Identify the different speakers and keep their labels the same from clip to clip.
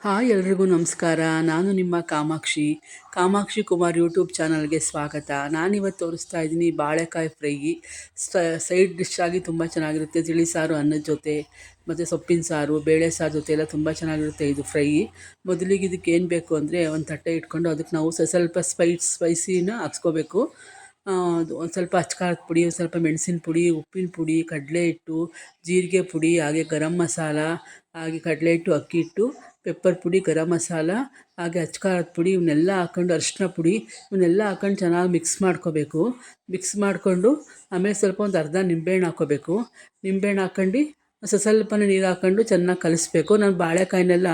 Speaker 1: Hi ಎಲ್ರಿಗೂ ನಮಸ್ಕಾರ. ನಾನು ನಿಮ್ಮ ಕಾಮಾಕ್ಷಿ ಕುಮಾರ್ ಯೂಟ್ಯೂಬ್ ಚಾನಲ್ಗೆ ಸ್ವಾಗತ. ನಾನಿವತ್ತು ತೋರಿಸ್ತಾ ಇದ್ದೀನಿ ಬಾಳೆಕಾಯಿ ಫ್ರೈ. ಸೈಡ್ ಡಿಶ್ ಆಗಿ ತುಂಬ ಚೆನ್ನಾಗಿರುತ್ತೆ. ತಿಳಿ ಸಾರು ಅನ್ನದ ಜೊತೆ ಮತ್ತು ಸೊಪ್ಪಿನ ಸಾರು, ಬೇಳೆ ಸಾರು ಜೊತೆ ಎಲ್ಲ ತುಂಬ ಚೆನ್ನಾಗಿರುತ್ತೆ ಇದು ಫ್ರೈ. ಮೊದಲಿಗೆ ಇದಕ್ಕೆ ಏನು ಬೇಕು ಅಂದರೆ ಒಂದು ತಟ್ಟೆ ಇಟ್ಕೊಂಡು ಅದಕ್ಕೆ ನಾವು ಸ್ವಲ್ಪ ಸ್ಪೈಸಿನ ಹಾಕ್ಸ್ಕೋಬೇಕು. ಒಂದು ಸ್ವಲ್ಪ ಅಚ್ಕಾರದ ಪುಡಿ, ಒಂದು ಸ್ವಲ್ಪ ಮೆಣಸಿನ ಪುಡಿ, ಉಪ್ಪಿನ ಪುಡಿ, ಕಡಲೆ ಹಿಟ್ಟು, ಜೀರಿಗೆ ಪುಡಿ, ಹಾಗೆ ಗರಂ ಮಸಾಲ, ಹಾಗೆ ಕಡಲೆ ಹಿಟ್ಟು, ಅಕ್ಕಿ ಹಿಟ್ಟು, ಪೆಪ್ಪರ್ ಪುಡಿ, ಗರಂ ಮಸಾಲ, ಹಾಗೆ ಅಚ್ಕಾರದ ಪುಡಿ, ಇವನ್ನೆಲ್ಲ ಹಾಕ್ಕೊಂಡು ಅರಿಶಿನ ಪುಡಿ ಇವನ್ನೆಲ್ಲ ಹಾಕ್ಕೊಂಡು ಚೆನ್ನಾಗಿ ಮಿಕ್ಸ್ ಮಾಡ್ಕೋಬೇಕು. ಮಿಕ್ಸ್ ಮಾಡಿಕೊಂಡು ಆಮೇಲೆ ಸ್ವಲ್ಪ ಒಂದು ಅರ್ಧ ನಿಂಬೆಹಣ್ಣು ಹಾಕ್ಕೋಬೇಕು. ನಿಂಬೆಹಣ್ಣು ಹಾಕ್ಕೊಂಡು ಸ್ವಲ್ಪನೇ ನೀರು ಹಾಕ್ಕೊಂಡು ಚೆನ್ನಾಗಿ ಕಲಿಸ್ಬೇಕು. ನಾನು ಬಾಳೆಕಾಯಿನೆಲ್ಲ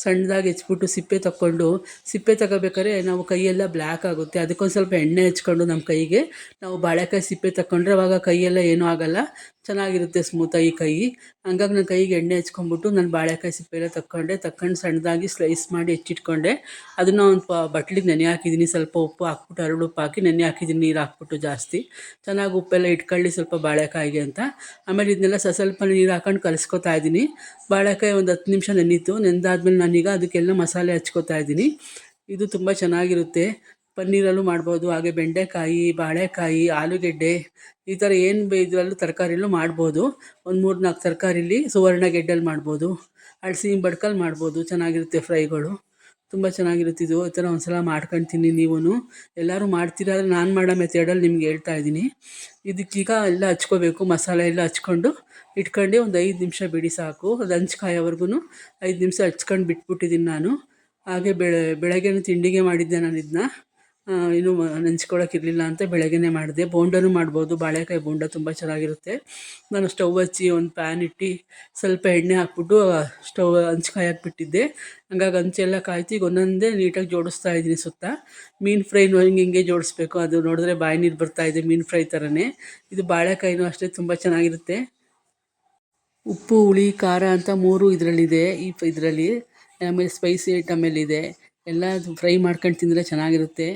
Speaker 1: ಸಣ್ಣದಾಗಿ ಹೆಚ್ಚಿಬಿಟ್ಟು ಸಿಪ್ಪೆ ತಗೋಬೇಕಾದ್ರೆ ನಾವು ಕೈಯೆಲ್ಲ ಬ್ಲ್ಯಾಕ್ ಆಗುತ್ತೆ. ಅದಕ್ಕೊಂದು ಸ್ವಲ್ಪ ಎಣ್ಣೆ ಹಚ್ಕೊಂಡು ನಮ್ಮ ಕೈಗೆ ನಾವು ಬಾಳೆಕಾಯಿ ಸಿಪ್ಪೆ ತಗೊಂಡ್ರೆ ಅವಾಗ ಕೈಯೆಲ್ಲ ಏನೂ ಆಗೋಲ್ಲ, ಚೆನ್ನಾಗಿರುತ್ತೆ ಸ್ಮೂತಾಗಿ ಕೈ. ಹಂಗಾಗಿ ನಾನು ಕೈಗೆ ಎಣ್ಣೆ ಹಚ್ಕೊಂಡ್ಬಿಟ್ಟು ನಾನು ಬಾಳೆಕಾಯಿ ಸಿಪ್ಪೆ ಎಲ್ಲ ತಗೊಂಡು ಸಣ್ಣದಾಗಿ ಸ್ಲೈಸ್ ಮಾಡಿ ಹೆಚ್ಚಿಟ್ಕೊಂಡೆ. ಅದನ್ನು ಒಂದು ಬಟ್ಲಿಗೆ ನೆನೆ ಹಾಕಿದ್ದೀನಿ. ಸ್ವಲ್ಪ ಉಪ್ಪು ಹಾಕ್ಬಿಟ್ಟು ಉಪ್ಪು ಹಾಕಿ ನೆನೆ ಹಾಕಿದ್ದೀನಿ, ನೀರು ಹಾಕ್ಬಿಟ್ಟು ಜಾಸ್ತಿ ಚೆನ್ನಾಗಿ ಉಪ್ಪೆಲ್ಲ ಇಟ್ಕೊಳ್ಳಿ ಸ್ವಲ್ಪ ಬಾಳೆಕಾಯಿಗೆ ಅಂತ. ಆಮೇಲೆ ಇದನ್ನೆಲ್ಲ ಸ್ವಲ್ಪ ನೀರು ಹಾಕೊಂಡು ಕಲಿಸ್ಕೊತಾ ಇದ್ದೀನಿ. ಬಾಳೆಕಾಯಿ ಒಂದು 10 ನಿಮಿಷ ನೆಂದಾದ್ಮೇಲೆ ನಾನೀಗ ಅದಕ್ಕೆಲ್ಲ ಮಸಾಲೆ ಹಚ್ಕೋತಾ ಇದ್ದೀನಿ. ಇದು ತುಂಬ ಚೆನ್ನಾಗಿರುತ್ತೆ. ಪನ್ನೀರಲ್ಲೂ ಮಾಡ್ಬೋದು, ಹಾಗೆ ಬೆಂಡೆಕಾಯಿ, ಬಾಳೆಕಾಯಿ, ಆಲೂಗೆಡ್ಡೆ, ಈ ಥರ ಏನು ಇದರಲ್ಲೂ ತರಕಾರಿಲೂ ಮಾಡ್ಬೋದು. ಒಂದು 3-4 ತರಕಾರಿಲಿ ಸುವರ್ಣಗೆಡ್ಡೆಲಿ ಮಾಡ್ಬೋದು, ಹಳ್ಸಿನ ಬಡ್ಕಲ್ಲಿ ಮಾಡ್ಬೋದು. ಚೆನ್ನಾಗಿರುತ್ತೆ ಫ್ರೈಗಳು, ತುಂಬ ಚೆನ್ನಾಗಿರುತ್ತೆ ಇದು. ಈ ಥರ ಒಂದು ಸಲ ಮಾಡ್ಕೊಳ್ತೀನಿ. ನೀವು ಎಲ್ಲರೂ ಮಾಡ್ತೀರಾ, ಆದರೆ ನಾನು ಮಾಡೋ ಮೆಥಡಲ್ಲಿ ನಿಮ್ಗೆ ಹೇಳ್ತಾ ಇದ್ದೀನಿ. ಇದಕ್ಕೀಗ ಎಲ್ಲ ಹಚ್ಕೋಬೇಕು, ಮಸಾಲೆ ಎಲ್ಲ ಹಚ್ಕೊಂಡು ಇಟ್ಕೊಂಡು ಒಂದು 5 ನಿಮಿಷ ಬಿಡಿ ಸಾಕು. ಅದು ಹಂಚ್ಕಾಯೋವರೆಗೂ 5 ನಿಮಿಷ ಹಚ್ಕೊಂಡು ಬಿಟ್ಬಿಟ್ಟಿದ್ದೀನಿ ನಾನು. ಹಾಗೆ ಬೆಳಗ್ಗೆನೂ ತಿಂಡಿಗೆ ಮಾಡಿದ್ದೆ ನಾನು ಇದನ್ನ. ಇನ್ನೂ ನೆಂಚ್ಕೊಳ್ಳೋಕ್ಕಿರಲಿಲ್ಲ ಅಂತ ಬೆಳಗ್ಗೆನೇ ಮಾಡಿದೆ. ಬೋಂಡನೂ ಮಾಡ್ಬೋದು, ಬಾಳೆಕಾಯಿ ಬೋಂಡ ತುಂಬ ಚೆನ್ನಾಗಿರುತ್ತೆ. ನಾನು ಸ್ಟವ್ ಹಚ್ಚಿ ಒಂದು ಪ್ಯಾನ್ ಇಟ್ಟು ಸ್ವಲ್ಪ ಎಣ್ಣೆ ಹಾಕ್ಬಿಟ್ಟು ಸ್ಟವ್ ಹಂಚ್ಕಾಯಕ್ಕೆ ಬಿಟ್ಟಿದ್ದೆ. ಹಂಗಾಗಿ ಹಂಚೆಲ್ಲ ಕಾಯ್ತು. ಈಗ ಒಂದೊಂದೇ ನೀಟಾಗಿ ಜೋಡಿಸ್ತಾ ಇದ್ದೀನಿ ಸುತ್ತ. ಮೀನು ಫ್ರೈನೂ ಹಿಂಗೆ ಜೋಡಿಸ್ಬೇಕು. ಅದು ನೋಡಿದ್ರೆ ಬಾಯಿ ನೀರು ಬರ್ತಾಯಿದೆ, ಮೀನು ಫ್ರೈ ಥರನೇ. ಇದು ಬಾಳೆಕಾಯಿನೂ ಅಷ್ಟೇ ತುಂಬ ಚೆನ್ನಾಗಿರುತ್ತೆ. ಉಪ್ಪು, ಹುಳಿ, ಖಾರ ಅಂತ 3 ಇದರಲ್ಲಿದೆ. ಇದರಲ್ಲಿ ಆಮೇಲೆ ಸ್ಪೈಸಿ ಐಟಮಲ್ಲಿದೆ. ಎಲ್ಲ ಫ್ರೈ ಮಾಡ್ಕೊಂಡು ತಿಂದರೆ ಚೆನ್ನಾಗಿರುತ್ತೆ.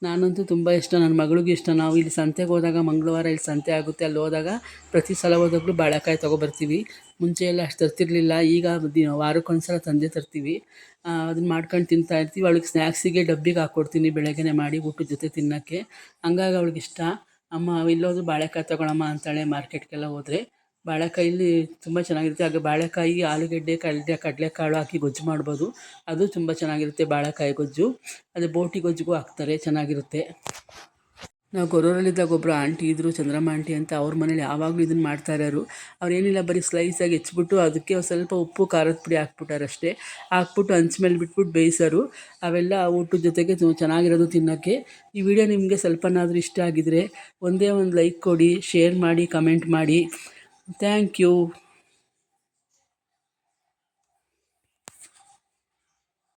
Speaker 1: ನಾನಂತೂ ತುಂಬ ಇಷ್ಟ, ನನ್ನ ಮಗಳಿಗೂ ಇಷ್ಟ. ನಾವು ಇಲ್ಲಿ ಸಂತೆಗೆ ಹೋದಾಗ, ಮಂಗಳವಾರ ಇಲ್ಲಿ ಸಂತೆ ಆಗುತ್ತೆ, ಅಲ್ಲಿ ಹೋದಾಗ ಪ್ರತಿ ಸಲ ಹೋದಾಗಲೂ ಬಾಳೆಕಾಯಿ ತೊಗೊಬರ್ತೀವಿ. ಮುಂಚೆ ಎಲ್ಲ ಅಷ್ಟು ತರ್ತಿರ್ಲಿಲ್ಲ, ಈಗ ವಾರಕ್ಕೊಂದ್ಸಲ ತಂದೆ ತರ್ತೀವಿ. ಅದನ್ನ ಮಾಡ್ಕೊಂಡು ತಿಂತಾಯಿರ್ತೀವಿ. ಅವಳಿಗೆ ಸ್ನ್ಯಾಕ್ಸಿಗೆ ಡಬ್ಬಿಗೆ ಹಾಕ್ಕೊಡ್ತೀನಿ ಬೆಳಗ್ಗೆನೇ ಮಾಡಿ ಊಟದ ಜೊತೆ ತಿನ್ನೋಕ್ಕೆ. ಹಂಗಾಗಿ ಅವಳಿಗಿಷ್ಟ. ಅಮ್ಮ ಇಲ್ಲೋದ್ರು ಬಾಳೆಕಾಯಿ ತೊಗೊಳಮ್ಮ ಅಂತಾಳೆ ಮಾರ್ಕೆಟ್ಗೆಲ್ಲ ಹೋದರೆ. ಬಾಳೆಕಾಯಲ್ಲಿ ತುಂಬ ಚೆನ್ನಾಗಿರುತ್ತೆ. ಹಾಗೆ ಬಾಳೆಕಾಯಿ, ಆಲೂಗೆಡ್ಡೆ, ಕಡಲೆಕಾಳು ಹಾಕಿ ಗೊಜ್ಜು ಮಾಡ್ಬೋದು, ಅದು ತುಂಬ ಚೆನ್ನಾಗಿರುತ್ತೆ. ಬಾಳೆಕಾಯಿ ಗೊಜ್ಜು ಅದು ಬೋಟಿ ಗೊಜ್ಜಿಗೂ ಹಾಕ್ತಾರೆ, ಚೆನ್ನಾಗಿರುತ್ತೆ. ನಾವು ಗೊರೂರಲ್ಲಿದ್ದಾಗ ಒಬ್ಬರು ಆಂಟಿ ಇದ್ದರು, ಚಂದ್ರಮ್ಮ ಆಂಟಿ ಅಂತ. ಅವ್ರ ಮನೇಲಿ ಯಾವಾಗಲೂ ಇದನ್ನು ಮಾಡ್ತಾ ಇರೋರು. ಅವ್ರೇನಿಲ್ಲ, ಬರೀ ಸ್ಲೈಸಾಗಿ ಹೆಚ್ಚಿಬಿಟ್ಟು ಅದಕ್ಕೆ ಸ್ವಲ್ಪ ಉಪ್ಪು, ಖಾರದ ಪುಡಿ ಹಾಕ್ಬಿಟ್ಟಾರಷ್ಟೇ. ಹಾಕ್ಬಿಟ್ಟು ಹಂಚ್ ಮೇಲೆ ಬಿಟ್ಬಿಟ್ಟು ಬೇಯಿಸೋರು. ಅವೆಲ್ಲ ಊಟದ ಜೊತೆಗೆ ಚೆನ್ನಾಗಿರೋದು ತಿನ್ನೋಕ್ಕೆ. ಈ ವಿಡಿಯೋ ನಿಮಗೆ ಸ್ವಲ್ಪನಾದರೂ ಇಷ್ಟ ಆಗಿದರೆ ಒಂದೇ ಒಂದು ಲೈಕ್ ಕೊಡಿ, ಶೇರ್ ಮಾಡಿ, ಕಮೆಂಟ್ ಮಾಡಿ. Thank you.